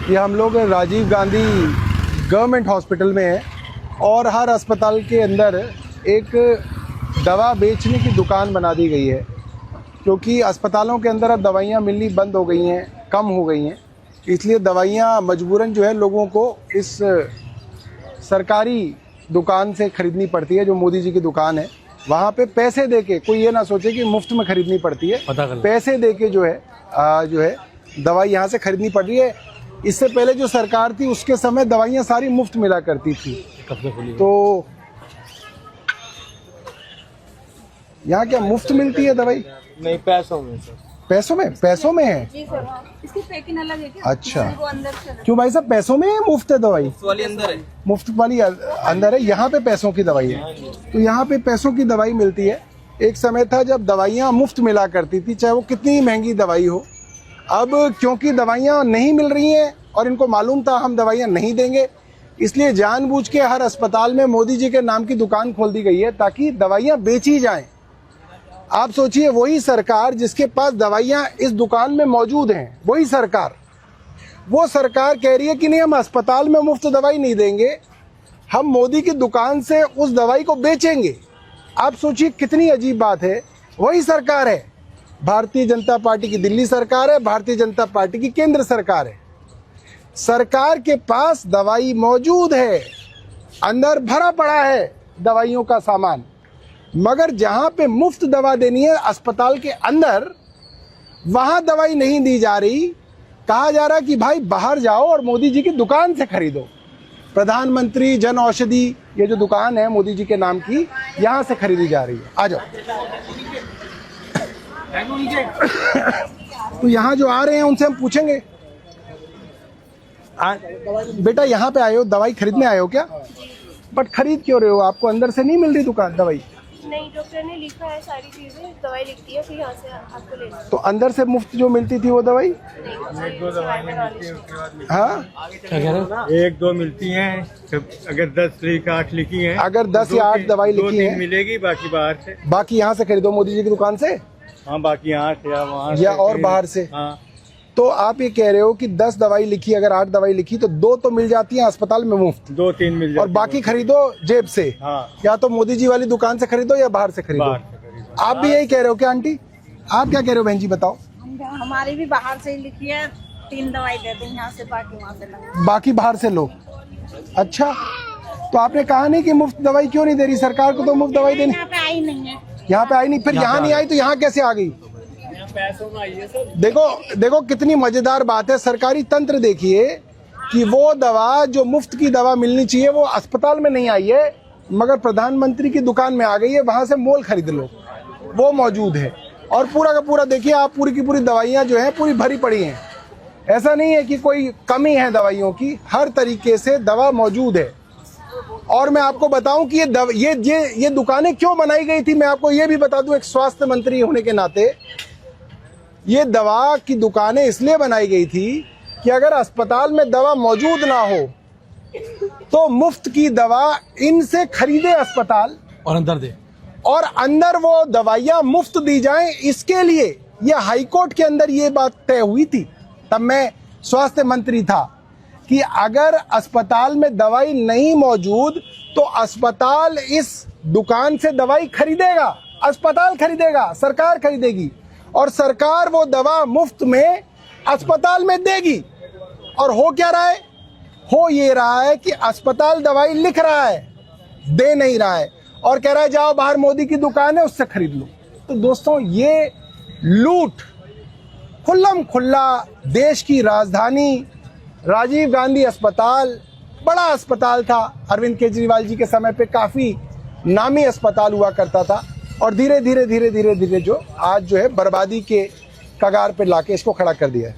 कि हम लोग राजीव गांधी गवर्नमेंट हॉस्पिटल में हैं और हर अस्पताल के अंदर एक दवा बेचने की दुकान बना दी गई है, क्योंकि अस्पतालों के अंदर अब दवाइयाँ मिलनी बंद हो गई हैं, कम हो गई हैं। इसलिए दवाइयाँ मजबूरन जो है लोगों को इस सरकारी दुकान से ख़रीदनी पड़ती है, जो मोदी जी की दुकान है। वहाँ पे पैसे देके, कोई ये ना सोचे कि मुफ्त में खरीदनी पड़ती है, पैसे देके जो है दवाई यहाँ से खरीदनी पड़ रही है। इससे पहले जो सरकार थी उसके समय दवाइयाँ सारी मुफ्त मिला करती थी। तो यहाँ क्या मुफ्त मिलती है दवाई? नहीं, पैसों में सर। पैसों में है जी सर। इसकी पैकिंग अलग है क्या? अच्छा, वो अंदर से क्यों भाई साहब पैसों में है? मुफ्त है दवाई? वाली अंदर है, मुफ्त वाली अंदर है, यहाँ पे पैसों की दवाई है। तो यहाँ पे पैसों की दवाई मिलती है। एक समय था जब दवाइयाँ मुफ्त मिला करती थी, चाहे वो कितनी महंगी दवाई हो। अब क्योंकि दवाइयाँ नहीं मिल रही हैं और इनको मालूम था हम दवाइयाँ नहीं देंगे, इसलिए जानबूझ के हर अस्पताल में मोदी जी के नाम की दुकान खोल दी गई है ताकि दवाइयाँ बेची जाएं। आप सोचिए, वही सरकार जिसके पास दवाइयाँ इस दुकान में मौजूद हैं, वही सरकार, वो सरकार कह रही है कि नहीं, हम अस्पताल में मुफ्त दवाई नहीं देंगे, हम मोदी की दुकान से उस दवाई को बेचेंगे। आप सोचिए कितनी अजीब बात है। वही सरकार है, भारतीय जनता पार्टी की दिल्ली सरकार है, भारतीय जनता पार्टी की केंद्र सरकार है। सरकार के पास दवाई मौजूद है, अंदर भरा पड़ा है दवाइयों का सामान, मगर जहां पे मुफ्त दवा देनी है अस्पताल के अंदर, वहां दवाई नहीं दी जा रही। कहा जा रहा है कि भाई बाहर जाओ और मोदी जी की दुकान से खरीदो। प्रधानमंत्री जन औषधि, ये जो दुकान है मोदी जी के नाम की, यहां से खरीदी जा रही है। आ जाओ। तो यहाँ जो आ रहे हैं उनसे हम पूछेंगे, बेटा यहाँ पे आए हो, दवाई खरीदने आए हो क्या? बट खरीद क्यों रहे हो? आपको अंदर से नहीं मिल रही दुकान दवाई? नहीं, डॉक्टर ने लिखा है सारी चीजें, दवाई लिखती है, फिर यहाँ से आपको लेना है। तो अंदर से मुफ्त जो मिलती थी वो दवाई? हाँ, क्या कह रहे हो? 1-2 मिलती हैं, अगर 10 लिखी 8 लिखी हैं, अगर 10 या 8 दवाई लिखी है, मिलेगी, बाकी बाहर से। बाकी यहाँ से खरीदो मोदी जी की दुकान से? हाँ, बाकी यहाँ से या वहाँ या से और बाहर से? हाँ। तो आप ये कह रहे हो कि 10 दवाई लिखी, अगर 8 दवाई लिखी तो 2 तो मिल जाती है अस्पताल में मुफ्त, 2-3 मिल जाती और बाकी खरीदो जेब से। हाँ। या तो मोदी जी वाली दुकान से खरीदो या बाहर से खरीदो। आप भी यही कह रहे हो क्या आंटी? आप क्या कह रहे हो बहन जी, बताओ? हमारी भी बाहर से ही लिखी है, 3 दवाई दे दें यहाँ से, बाकी वहाँ से लगा। बाकी बाहर से लो। अच्छा, तो आपने कहा नहीं कि मुफ्त दवाई क्यों नहीं दे रही? सरकार को तो मुफ्त दवाई देनी। यहाँ पे आई नहीं है। यहाँ पे आई नहीं, फिर यहाँ नहीं आई तो यहाँ कैसे आ गई? पैसों में आई है सर। देखो कितनी मजेदार बात है। सरकारी तंत्र देखिए कि वो दवा जो मुफ्त की दवा मिलनी चाहिए वो अस्पताल में नहीं आई है, मगर प्रधानमंत्री की दुकान में आ गई है, वहां से मोल खरीद लो, वो मौजूद है। और पूरा का पूरा देखिए आप, पूरी की पूरी दवाइयाँ जो है पूरी भरी पड़ी हैं। ऐसा नहीं है कि कोई कमी है दवाइयों की, हर तरीके से दवा मौजूद है। और मैं आपको बताऊं कि ये दुकानें क्यों बनाई गई थी, मैं आपको ये भी बता दूं एक स्वास्थ्य मंत्री होने के नाते। ये दवा की दुकानें इसलिए बनाई गई थी कि अगर अस्पताल में दवा मौजूद ना हो तो मुफ्त की दवा इनसे खरीदे अस्पताल, और अंदर दे, और अंदर वो दवाइयां मुफ्त दी जाएं। इसके लिए ये हाईकोर्ट के अंदर ये बात तय हुई थी, तब मैं स्वास्थ्य मंत्री था, कि अगर अस्पताल में दवाई नहीं मौजूद तो अस्पताल इस दुकान से दवाई खरीदेगा, अस्पताल खरीदेगा, सरकार खरीदेगी, और सरकार वो दवा मुफ्त में अस्पताल में देगी। और हो क्या रहा है? हो ये रहा है कि अस्पताल दवाई लिख रहा है, दे नहीं रहा है, और कह रहा है जाओ बाहर मोदी की दुकान है उससे खरीद लो। तो दोस्तों, ये लूट खुल्लम खुल्ला देश की राजधानी राजीव गांधी अस्पताल, बड़ा अस्पताल था, अरविंद केजरीवाल जी के समय पे काफी नामी अस्पताल हुआ करता था, और धीरे धीरे जो आज जो है बर्बादी के कगार पे लाके इसको खड़ा कर दिया है।